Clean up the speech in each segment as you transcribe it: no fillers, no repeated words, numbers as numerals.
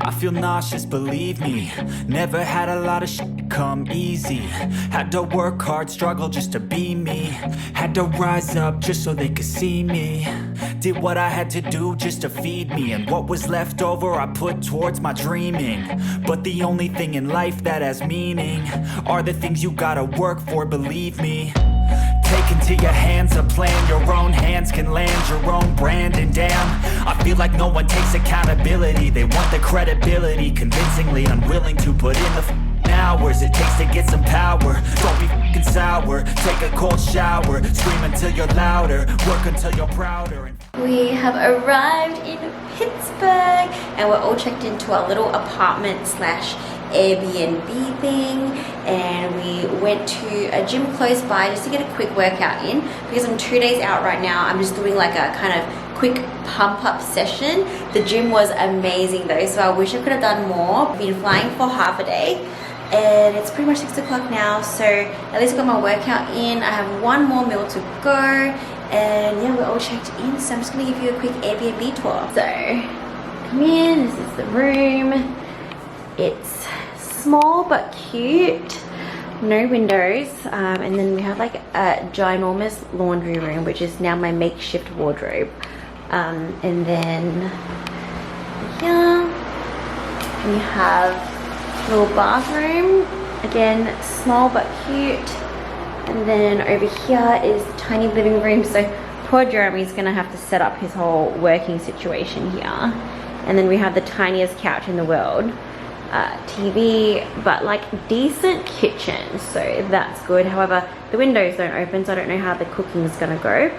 I feel nauseous, believe me. Never had a lot of shit come easy. Had to work hard, struggle just to be me. Had to rise up just so they could see me. Did what I had to do just to feed me. And what was left over I put towards my dreaming. But the only thing in life that has meaning are the things you gotta work for, believe me. Take into your hands a plan, your own hands can land your own brand. And damn, I feel like no one takes accountability. They want the credibility, convincingly unwilling to put in the hours it takes to get some power. Don't be f***ing sour, take a cold shower. Scream until you're louder, work until you're prouder. We have arrived in Pittsburgh and we're all checked into our little apartment slash Airbnb thing, and we went to a gym close by just to get a quick workout in because I'm 2 days out right now. I'm just doing like a kind of quick pump up session. The gym was amazing though, so I wish I could have done more. I've been flying for half a day and it's pretty much 6 o'clock now, so at least I got my workout in. I have one more meal to go, and yeah, we're all checked in, so I'm just gonna give you a quick Airbnb tour. So come in, this is the room. It's small but cute, no windows, and then we have like a ginormous laundry room, which is now my makeshift wardrobe. And then here we have a little bathroom, again small but cute. And then over here is tiny living room, so poor Jeremy's gonna have to set up his whole working situation here. And then we have the tiniest couch in the world. TV, but like decent kitchen, so that's good. However, the windows don't open, so I don't know how the cooking is gonna go.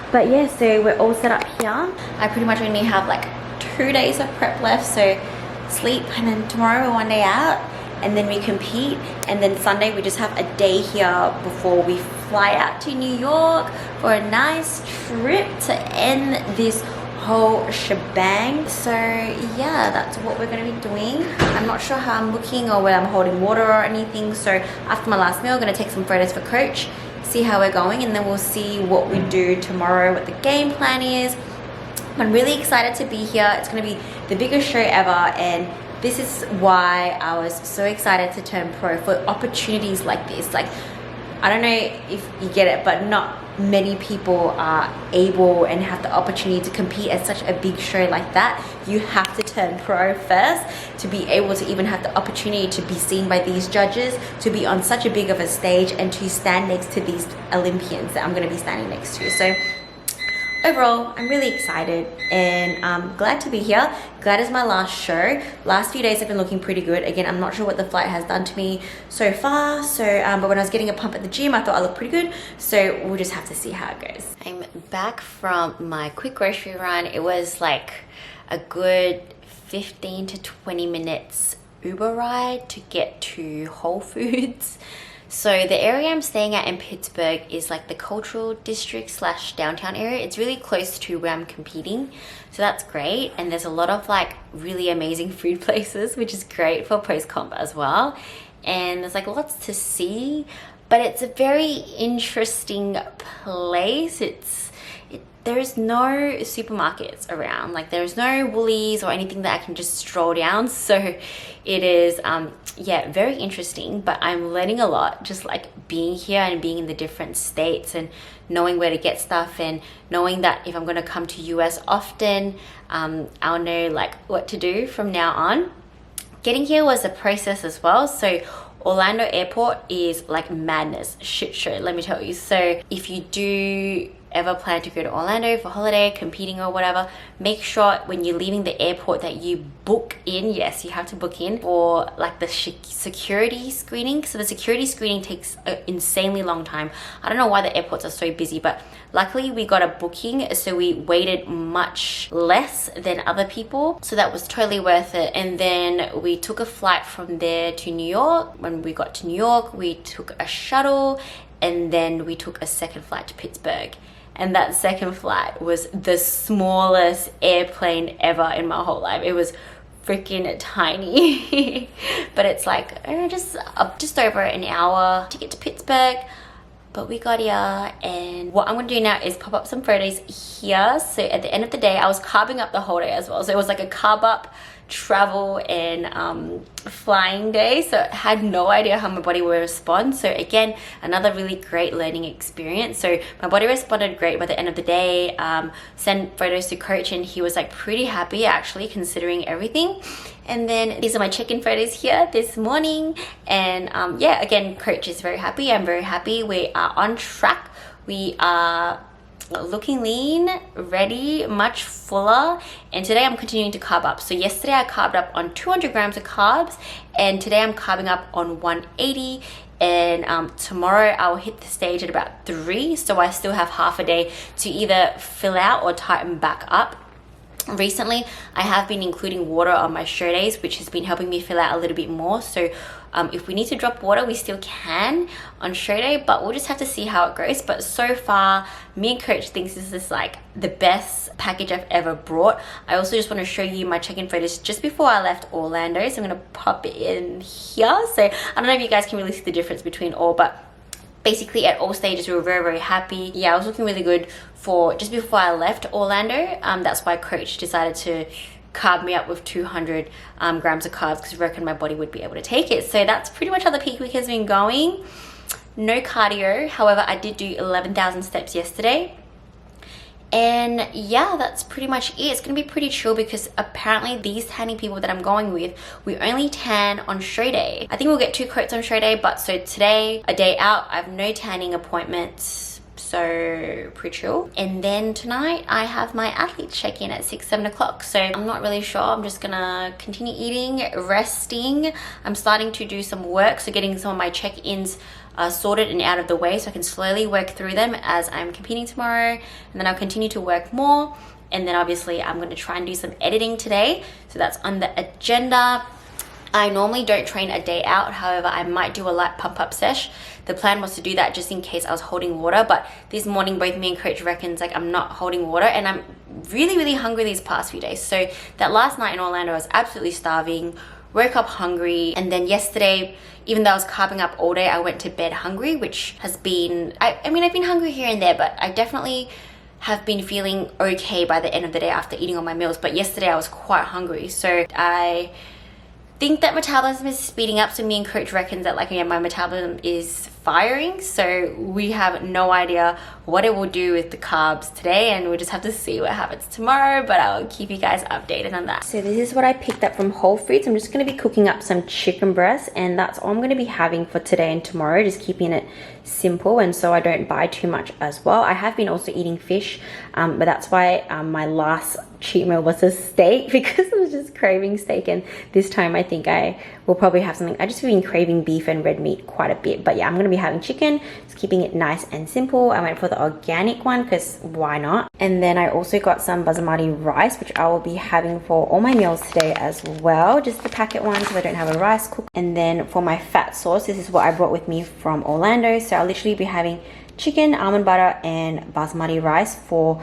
But yeah, so we're all set up here. I pretty much only have like 2 days of prep left, so sleep, and then tomorrow we're 1 day out, and then we compete, and then Sunday we just have a day here before we fly out to New York for a nice trip to end this whole shebang. So yeah, that's what we're going to be doing. I'm not sure how I'm looking or whether I'm holding water or anything, so after my last meal I'm going to take some photos for Coach, see how we're going, and then we'll see what we do tomorrow, what the game plan is. I'm really excited to be here. It's going to be the biggest show ever, and this is why I was so excited to turn pro, for opportunities like this. Like, I don't know if you get it, but not many people are able and have the opportunity to compete at such a big show like that. You have to turn pro first to be able to even have the opportunity to be seen by these judges, to be on such a big of a stage, and to stand next to these Olympians that I'm going to be standing next to. So overall, I'm really excited and I'm glad to be here. Glad it's my last show. Last few days have been looking pretty good. Again, I'm not sure what the flight has done to me so far. But when I was getting a pump at the gym, I thought I looked pretty good. So we'll just have to see how it goes. I'm back from my quick grocery run. It was like a good 15 to 20 minutes Uber ride to get to Whole Foods. So the area I'm staying at in Pittsburgh is like the cultural district slash downtown area. It's really close to where I'm competing, so that's great. And there's a lot of like really amazing food places, which is great for post-comp as well. And there's like lots to see, but it's a very interesting place. There's no supermarkets around, like there's no Woolies or anything that I can just stroll down. So it is, yeah, very interesting, but I'm learning a lot just like being here and being in the different states and knowing where to get stuff, and knowing that if I'm going to come to US often, I'll know like what to do from now on. Getting here was a process as well. So Orlando airport is like madness, shit show, let me tell you. So if you do ever plan to go to Orlando for holiday, competing or whatever, make sure when you're leaving the airport that you book in. Yes, you have to book in for like the security screening. So the security screening takes an insanely long time. I don't know why the airports are so busy, but luckily we got a booking, so we waited much less than other people, so that was totally worth it. And then we took a flight from there to New York. When we got to New York, we took a shuttle, and then we took a second flight to Pittsburgh. And that second flight was the smallest airplane ever in my whole life. It was freaking tiny. But it's like just over an hour to get to Pittsburgh. But we got here, and what I'm gonna do now is pop up some photos here. So at the end of the day, I was carbing up the whole day as well. So it was like a carb up travel and flying day, so I had no idea how my body would respond. So again, another really great learning experience. So my body responded great by the end of the day. Sent photos to coach and he was like pretty happy actually, considering everything. And then these are my check-in photos here this morning, and yeah, again, coach is very happy. I'm very happy. We are on track. We are looking lean, ready, much fuller, and today I'm continuing to carb up. So yesterday I carved up on 200 grams of carbs, and today I'm carving up on 180, and tomorrow I'll hit the stage at about 3, so I still have half a day to either fill out or tighten back up. Recently, I have been including water on my show days, which has been helping me fill out a little bit more. So if we need to drop water, we still can on show day, but we'll just have to see how it goes. But so far, me and coach thinks this is like the best package I've ever brought. I also just want to show you my check-in photos just before I left Orlando. So I'm going to pop it in here. So I don't know if you guys can really see the difference between all, but basically at all stages we were very, very happy. Yeah, I was looking really good for just before I left Orlando. That's why coach decided to carb me up with 200 grams of carbs, because I reckon my body would be able to take it. So that's pretty much how the peak week has been going. No cardio, however I did do 11,000 steps yesterday. And yeah, that's pretty much it. It's gonna be pretty chill because apparently these tanning people that I'm going with, we only tan on show day. I think we'll get 2 coats on show day, but so today, a day out, I have no tanning appointments, so pretty chill. And then tonight I have my athlete check-in at 6-7 o'clock, so I'm not really sure. I'm just gonna continue eating, resting. I'm starting to do some work, so getting some of my check-ins sorted and out of the way so I can slowly work through them as I'm competing tomorrow, and then I'll continue to work more. And then obviously I'm going to try and do some editing today, so that's on the agenda. I normally don't train a day out, however I might do a light pump up sesh. The plan was to do that just in case I was holding water, but this morning both me and coach reckons like I'm not holding water, and I'm really hungry these past few days. So that last night in Orlando I was absolutely starving, woke up hungry, and then yesterday, even though I was carving up all day, I went to bed hungry, which has been, I mean, I've been hungry here and there, but I definitely have been feeling okay by the end of the day after eating all my meals. But yesterday I was quite hungry, so I think that metabolism is speeding up. So me and coach reckons that like, yeah, my metabolism is firing, so we have no idea what it will do with the carbs today, and we'll just have to see what happens tomorrow, but I'll keep you guys updated on that. So this is what I picked up from Whole Foods. I'm just going to be cooking up some chicken breast, and that's all I'm going to be having for today and tomorrow, just keeping it simple and so I don't buy too much as well. I have been also eating fish, but that's why my last cheat meal was a steak, because I was just craving steak, and this time I think I will probably have something. I just been craving beef and red meat quite a bit, but yeah, I'm going to be having chicken, just keeping it nice and simple. I went for the organic one because why not? And then I also got some basmati rice, which I will be having for all my meals today as well, just the packet one because I don't have a rice cooker. And then for my fat sauce, this is what I brought with me from Orlando, so I'll literally be having chicken, almond butter and basmati rice for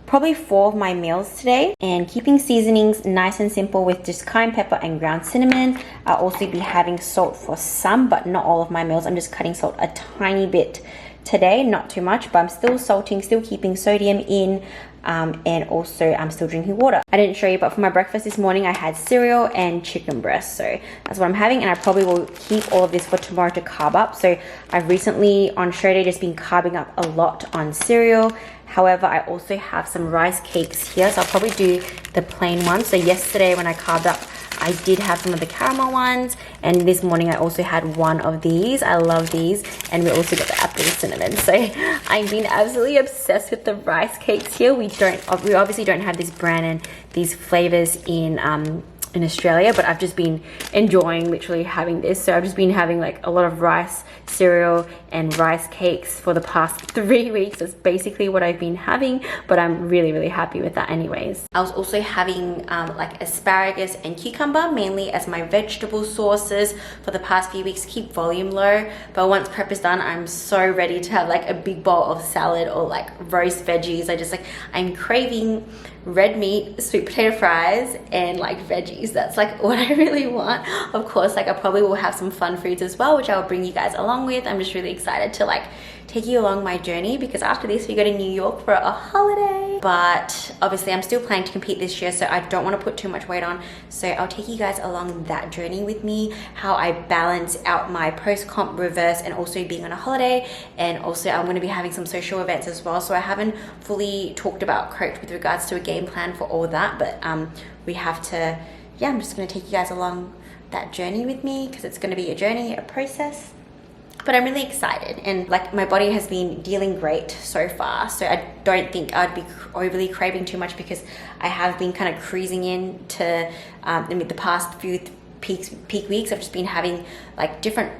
probably 4 of my meals today, and keeping seasonings nice and simple with just cayenne pepper and ground cinnamon. I'll also be having salt for some, but not all of my meals. I'm just cutting salt a tiny bit today, not too much, but I'm still salting, still keeping sodium in, and also I'm still drinking water. I didn't show you, but for my breakfast this morning I had cereal and chicken breast, so that's what I'm having, and I probably will keep all of this for tomorrow to carb up. So I've recently on show day just been carbing up a lot on cereal. However, I also have some rice cakes here, so I'll probably do the plain ones. So yesterday when I carved up, I did have some of the caramel ones, and this morning I also had one of these. I love these, and we also got the apple cinnamon. So I've been absolutely obsessed with the rice cakes here. We obviously don't have this brand and these flavors in Australia, but I've just been enjoying literally having this. So I've just been having like a lot of rice cereal and rice cakes for the past 3 weeks. That's basically what I've been having, but I'm really happy with that anyways. I was also having like asparagus and cucumber mainly as my vegetable sources for the past few weeks to keep volume low, but once prep is done, I'm so ready to have like a big bowl of salad or like roast veggies. I'm craving red meat, sweet potato fries and like veggies. That's like what I really want. Of course, like I probably will have some fun foods as well, which I will bring you guys along with. I'm just really excited to like take you along my journey, because after this we go to New York for a holiday. but obviously I'm still planning to compete this year, so I don't want to put too much weight on. So I'll take you guys along that journey with me, how I balance out my post-comp reverse and also being on a holiday. And also I'm going to be having some social events as well, so I haven't fully talked about Coach with regards to a game plan for all that, but we have to, yeah, I'm just going to take you guys along that journey with me because it's going to be a journey, a process. But I'm really excited, and like my body has been dealing great so far, so I don't think I'd be overly craving too much because I have been kind of cruising into the past few peak weeks. I've just been having like different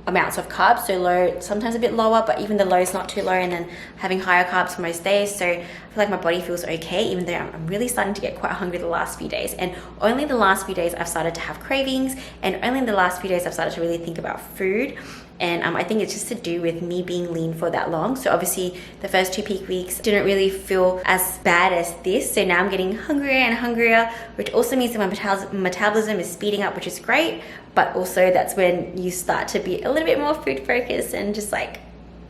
amounts of carbs, so low, sometimes a bit lower, but even the low is not too low, and then having higher carbs for most days. So I feel like my body feels okay, even though I'm really starting to get quite hungry the last few days. And only the last few days I've started to have cravings, and only in the last few days I've started to really think about food. And I think it's just to do with me being lean for that long. So obviously the first 2 peak weeks didn't really feel as bad as this. So now I'm getting hungrier and hungrier, which also means that my metabolism is speeding up, which is great. But also that's when you start to be a little bit more food focused and just like,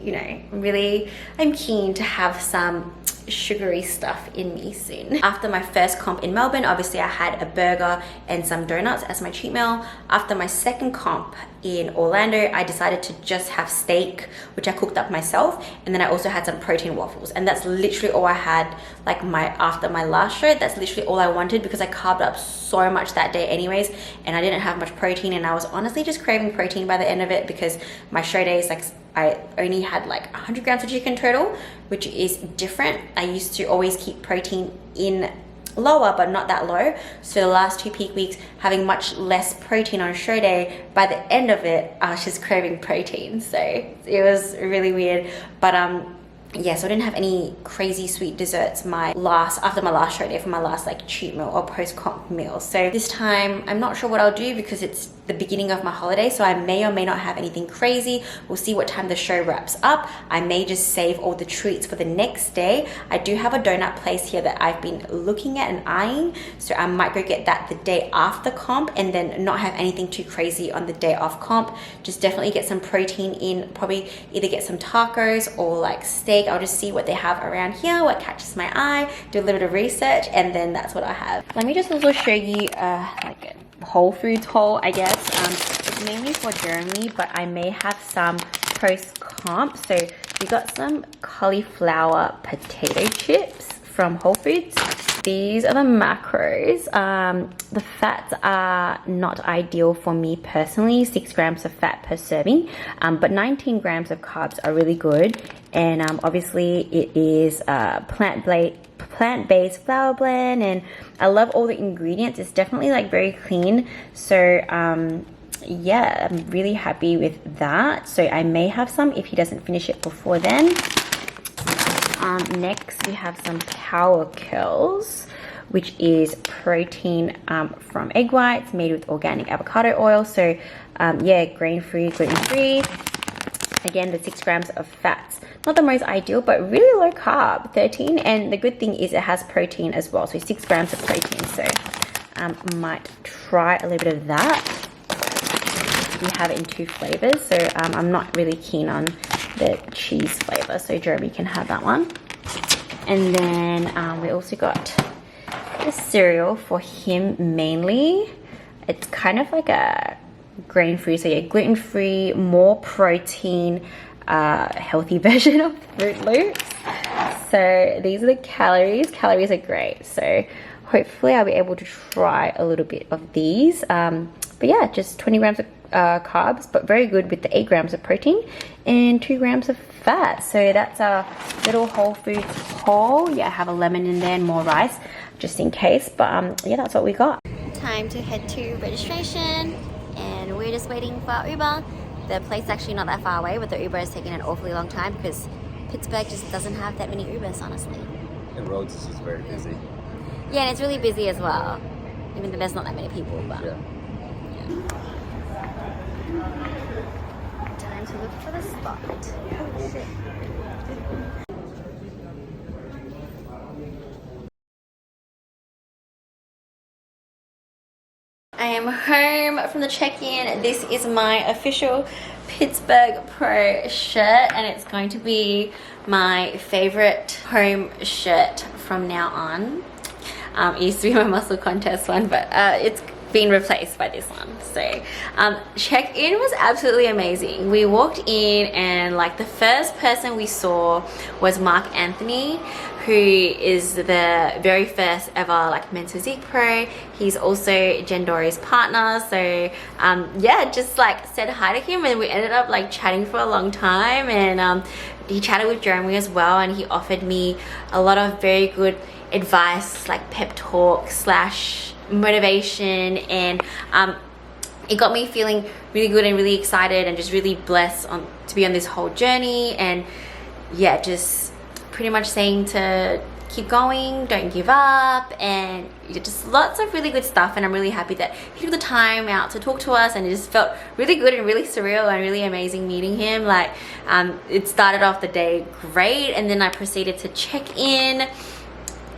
you know, really, I'm keen to have some sugary stuff in me soon. After my first comp in Melbourne, obviously I had a burger and some donuts as my cheat meal. After my second comp in Orlando, I decided to just have steak, which I cooked up myself, and then I also had some protein waffles, and that's literally all I had. Like after my last show, that's literally all I wanted because I carved up so much that day anyways, and I didn't have much protein, and I was honestly just craving protein by the end of it because my show days, like I only had like 100 grams of chicken total, which is different. I used to always keep protein in lower, but not that low. So the last 2 peak weeks, having much less protein on show day, by the end of it, I was just craving protein. So it was really weird. But yeah, so I didn't have any crazy sweet desserts after my last show day for my last like cheat meal or post-comp meal. So this time, I'm not sure what I'll do because it's the beginning of my holiday, so I may or may not have anything crazy. We'll see what time the show wraps up. I may just save all the treats for the next day. I do have a donut place here that I've been looking at and eyeing, so I might go get that the day after comp and then not have anything too crazy on the day off comp. Just definitely get some protein in, probably either get some tacos or like steak. I'll just see what they have around here, what catches my eye, do a little bit of research, and then that's what I have. Let me just also show you like a Whole Foods haul, I guess. It's mainly for Jeremy, but I may have some post-comp. So we got some cauliflower potato chips from Whole Foods. These are the macros. The fats are not ideal for me personally, 6 grams of fat per serving, but 19 grams of carbs are really good. And obviously it is plant-based flour blend, and I love all the ingredients. It's definitely like very clean. So yeah, I'm really happy with that. So I may have some if he doesn't finish it before then. Next we have some Power Curls, which is protein from egg whites made with organic avocado oil. So yeah, grain-free, gluten-free. Again, the 6 grams of fats, not the most ideal, but really low carb, 13. And the good thing is it has protein as well, so 6 grams of protein. So might try a little bit of that. We have it in 2 flavors, so I'm not really keen on the cheese flavor, so Jeremy can have that one. And then we also got the cereal for him mainly. It's kind of like a grain-free, so yeah, gluten-free, more protein, healthy version of Fruit Loops. So these are the calories. Calories are great, so hopefully I'll be able to try a little bit of these. But yeah, just 20 grams of carbs, but very good with the 8 grams of protein and 2 grams of fat. So that's a little Whole Foods haul. Yeah, I have a lemon in there and more rice just in case, but yeah, that's what we got. Time to head to registration, and we're just waiting for our Uber. The place is actually not that far away, but the Uber is taking an awfully long time because Pittsburgh just doesn't have that many Ubers, honestly. And roads is just very busy. Yeah, and it's really busy as well. Even though there's not that many people, but Yeah. Time to look for the spot. Oh shit. I am home from the check-in. This is my official Pittsburgh Pro shirt and it's going to be my favorite home shirt from now on. It used to be my muscle contest one, but it's been replaced by this one. So check-in was absolutely amazing. We walked in and like the first person we saw was Mark Anthony, who is the very first ever like men's physique pro. He's also Jen Dory's partner. So yeah, just like said hi to him and we ended up like chatting for a long time, and he chatted with Jeremy as well, and he offered me a lot of very good advice, like pep talk slash motivation, and it got me feeling really good and really excited and just really blessed to be on this whole journey. And yeah, just pretty much saying to keep going, don't give up, and just lots of really good stuff. And I'm really happy that he took the time out to talk to us, and it just felt really good and really surreal and really amazing meeting him. Like it started off the day great, and then I proceeded to check in,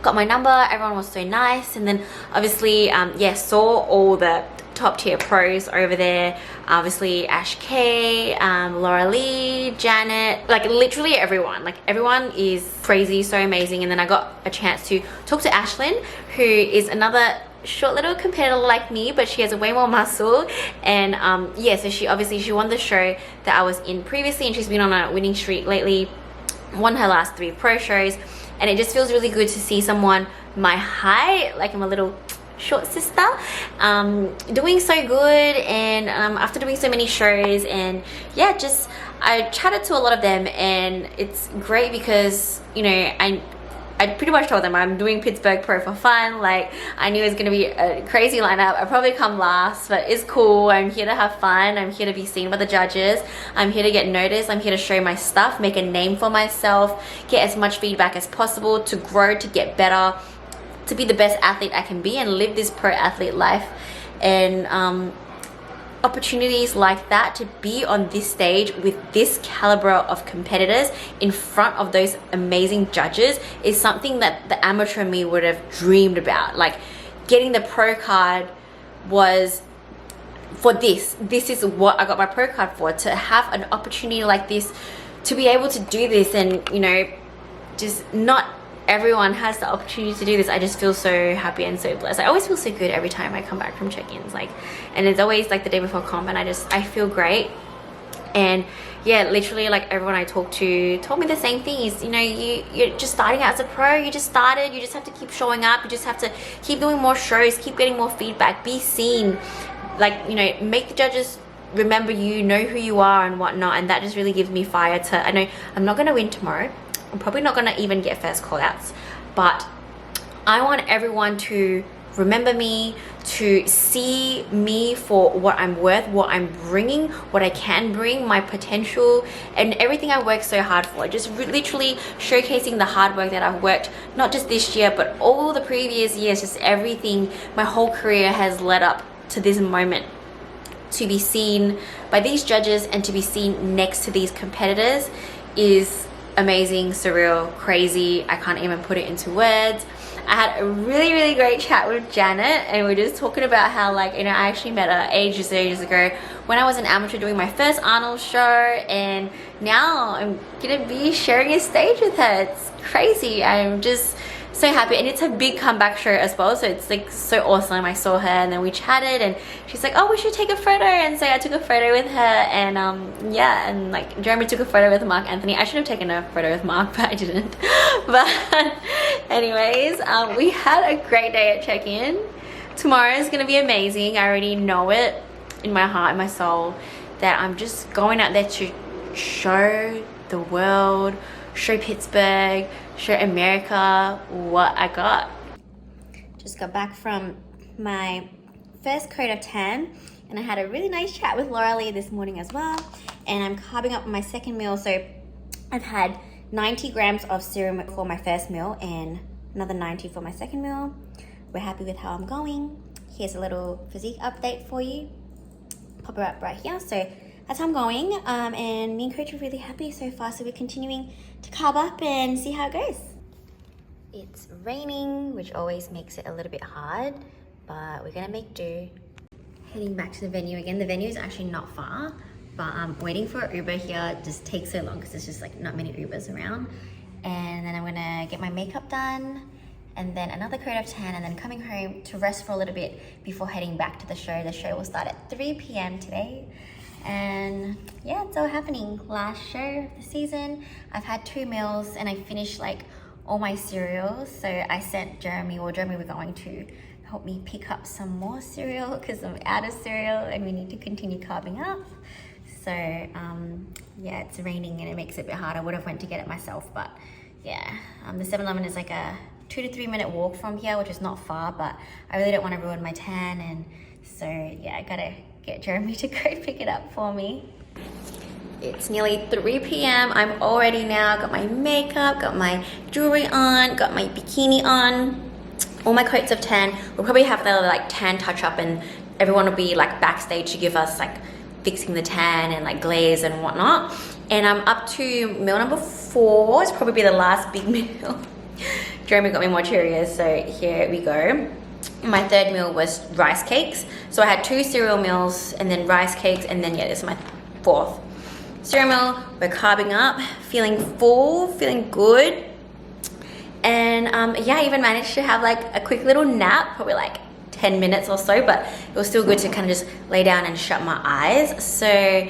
got my number, everyone was so nice, and then obviously yeah, saw all the top tier pros over there. Obviously Ash K, Laura Lee, Janet, like literally everyone. Like everyone is crazy, so amazing. And then I got a chance to talk to Ashlyn, who is another short little competitor like me, but she has way more muscle. And yeah, so she won the show that I was in previously, and she's been on a winning streak lately, won her last 3 pro shows. And it just feels really good to see someone my height, like I'm a little short sister, doing so good. And after doing so many shows, and yeah, just I chatted to a lot of them, and it's great because, you know, I pretty much told them I'm doing Pittsburgh Pro for fun. Like I knew it was going to be a crazy lineup. I'll probably come last, but it's cool. I'm here to have fun. I'm here to be seen by the judges. I'm here to get noticed. I'm here to show my stuff, make a name for myself, get as much feedback as possible, to grow, to get better, to be the best athlete I can be, and live this pro athlete life. And opportunities like that, to be on this stage with this caliber of competitors in front of those amazing judges, is something that the amateur me would have dreamed about. Like getting the pro card was for this is what I got my pro card for, to have an opportunity like this, to be able to do this. And you know, just not everyone has the opportunity to do this. I just feel so happy and so blessed. I always feel so good every time I come back from check-ins, like, and it's always like the day before comp, and I feel great. And yeah, literally like everyone I talked to told me the same thing, is, you know, you're just starting out as a pro, you just started, you just have to keep showing up, you just have to keep doing more shows, keep getting more feedback, be seen, like, you know, make the judges remember you, know who you are and whatnot. And that just really gives me fire to, I know I'm not going to win tomorrow, I'm probably not going to even get first call outs, but I want everyone to remember me, to see me for what I'm worth, what I'm bringing, what I can bring, my potential, and everything I worked so hard for. Just literally showcasing the hard work that I've worked, not just this year, but all the previous years, just everything, my whole career has led up to this moment, to be seen by these judges and to be seen next to these competitors is amazing, surreal, crazy. I can't even put it into words. I had a really great chat with Janet, and we were just talking about how, like, you know, I actually met her ages ago when I was an amateur doing my first Arnold show, and now I'm gonna be sharing a stage with her. It's crazy. I'm just so happy, and it's a big comeback show as well, so it's like so awesome. I saw her and then we chatted, and she's like, oh, we should take a photo, and so I took a photo with her. And yeah, and like Jeremy took a photo with Mark Anthony. I should have taken a photo with Mark, but I didn't. But anyways, we had a great day at check-in. Tomorrow is gonna be amazing. I already know it in my heart and my soul that I'm just going out there to show the world, show Pittsburgh, show America what I got. Just got back from my first coat of tan, and I had a really nice chat with Laura Lee this morning as well. And I'm carving up my second meal, so I've had 90 grams of serum for my first meal and another 90 for my second meal. We're happy with how I'm going. Here's a little physique update for you. Pop it up right here. So that's how I'm going, and me and Coach are really happy so far, so we're continuing to carb up and see how it goes. It's raining, which always makes it a little bit hard, but we're gonna make do. heading back to the venue again. The venue is actually not far, but waiting for Uber here just takes so long because there's just like not many Ubers around. And then I'm gonna get my makeup done, and then another coat of tan, and then coming home to rest for a little bit before heading back to the show. The show will start at 3 p.m. today. And yeah, it's all happening. Last show of the season. I've had 2 meals and I finished like all my cereals. So I sent Jeremy, or Jeremy, we're going to help me pick up some more cereal because I'm out of cereal and we need to continue carving up. So yeah, it's raining and it makes it a bit hard. I would have went to get it myself, but yeah, the 7-Eleven is like a 2 to 3 minute walk from here, which is not far, but I really don't want to ruin my tan, and so yeah, I gotta get Jeremy to go pick it up for me. It's nearly 3 p.m. I'm all ready now. Got my makeup, got my jewelry on, got my bikini on, all my coats of tan. We'll probably have the like tan touch up, and everyone will be like backstage to give us like fixing the tan and like glaze and whatnot. And I'm up to meal number 4. It's probably the last big meal. Jeremy got me more Cheerios, so here we go. My 3rd meal was rice cakes. So I had 2 cereal meals and then rice cakes, and then yeah, this is my 4th cereal meal. We're carving up, feeling full, feeling good. And yeah, I even managed to have like a quick little nap, probably like 10 minutes or so, but it was still good to kind of just lay down and shut my eyes. So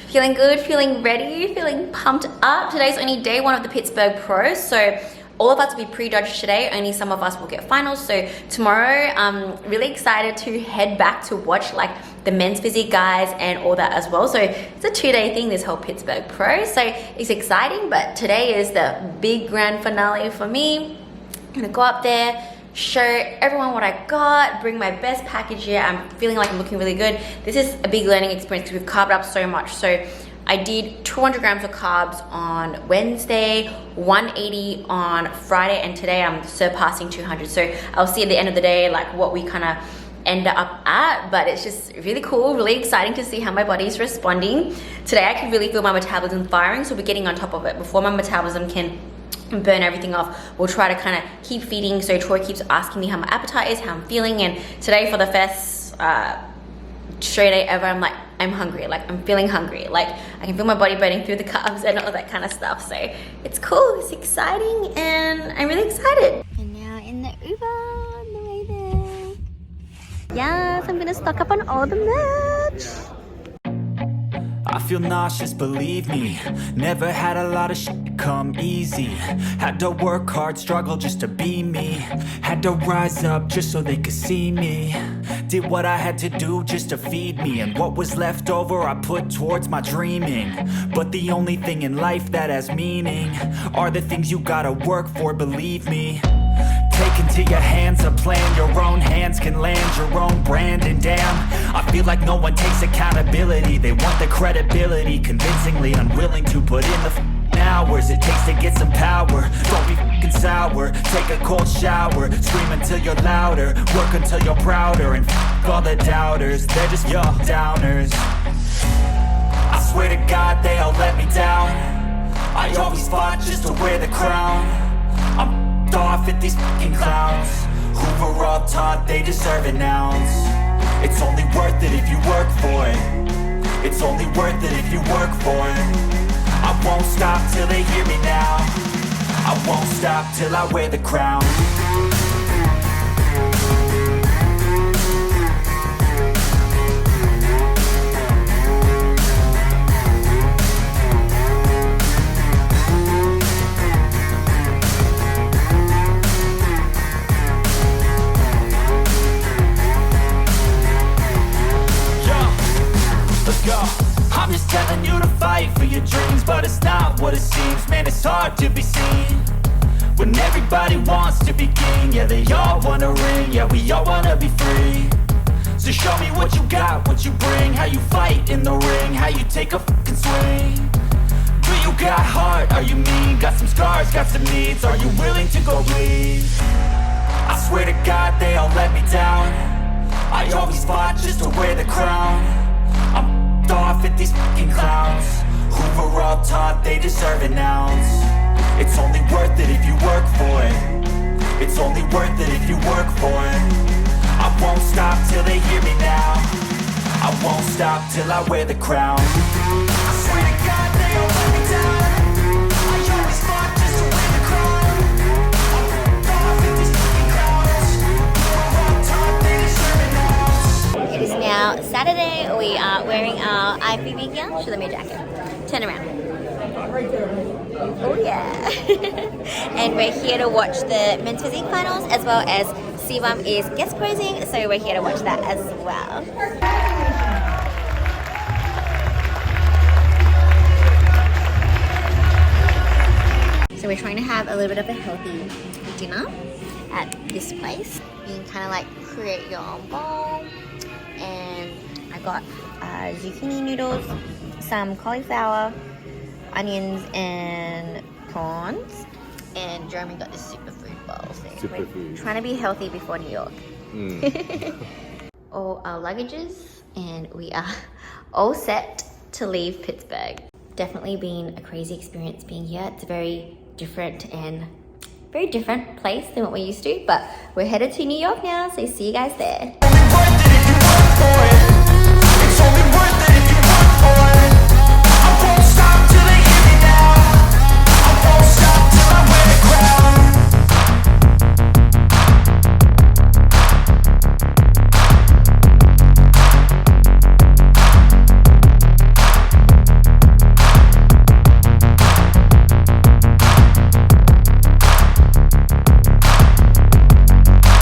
feeling good, feeling ready, feeling pumped up. Today's only day 1 of the Pittsburgh Pro, so all of us will be pre-judged today. Only some of us will get finals. So tomorrow, I'm really excited to head back to watch like the men's physique guys and all that as well. So it's a 2-day thing, this whole Pittsburgh Pro. So it's exciting, but today is the big grand finale for me. I'm gonna go up there, show everyone what I got, bring my best package here. I'm feeling like I'm looking really good. This is a big learning experience because we've carved up so much. So I did 200 grams of carbs on Wednesday, 180 on Friday, and today I'm surpassing 200. So I'll see at the end of the day like what we kind of end up at, but it's just really cool, really exciting to see how my body is responding. Today I can really feel my metabolism firing, so we're getting on top of it before my metabolism can burn everything off. We'll try to kind of keep feeding. So Troy keeps asking me how my appetite is, how I'm feeling, and today for the first straight day ever, I'm like, I'm hungry, like I'm feeling hungry, like I can feel my body burning through the carbs and all that kind of stuff. So it's cool, it's exciting, and I'm really excited. And now in the Uber on the way there. Yes, I'm gonna stock up on all the merch. I feel nauseous, believe me. Never had a lot of shit come easy. Had to work hard, struggle just to be me. Had to rise up just so they could see me. Did what I had to do just to feed me, and what was left over I put towards my dreaming. But the only thing in life that has meaning are the things you gotta work for, believe me. Take into your hands a plan, your own hands can land your own brand. And damn, I feel like no one takes accountability. They want the credibility, convincingly unwilling to put in the hours it takes to get some power. Don't be fucking sour, take a cold shower, scream until you're louder, work until you're prouder, and all the doubters, they're just your downers. I swear to God they all let me down. I always fought just to wear the crown. I'm off at these fucking clowns who were all taught they deserve an ounce. It's only worth it if you work for it. It's only worth it if you work for it. I won't stop till they hear me now. I won't stop till I wear the crown. I'm just telling you to fight for your dreams, but it's not what it seems. Man, it's hard to be seen when everybody wants to be king. Yeah, they all wanna ring, yeah, we all wanna be free. So show me what you got, what you bring, how you fight in the ring, how you take a fucking swing. Do you got heart, are you mean? Got some scars, got some needs, are you willing to go bleed? I swear to God they all let me down. I always fought just to wear the crown. I'm off at these fucking clowns who were all taught they deserve an ounce. It's only worth it if you work for it. It's only worth it if you work for it. I won't stop till they hear me now. won't stop till I wear the crown. I swear to God they all let me down. I always fought just to win the crown. I'm off with these fucking clowns. We're on top, they deserve it now. It is now Saturday. We are wearing our IFBB gear. Show them your jacket. Turn around. Oh yeah. And we're here to watch the men's physique finals as well as C1 is guest posing, so we're here to watch that as well. So we're trying to have a little bit of a healthy dinner at this place. You can kind of like create your own bowl. And I got zucchini noodles, some cauliflower, onions and prawns. And Jeremy got this superfood bowl. So Superfood. we're trying to be healthy before New York. All our luggages, and we are all set to leave Pittsburgh. Definitely been a crazy experience being here. It's a very different place than what we're used to, but we're headed to New York now, so see you guys there.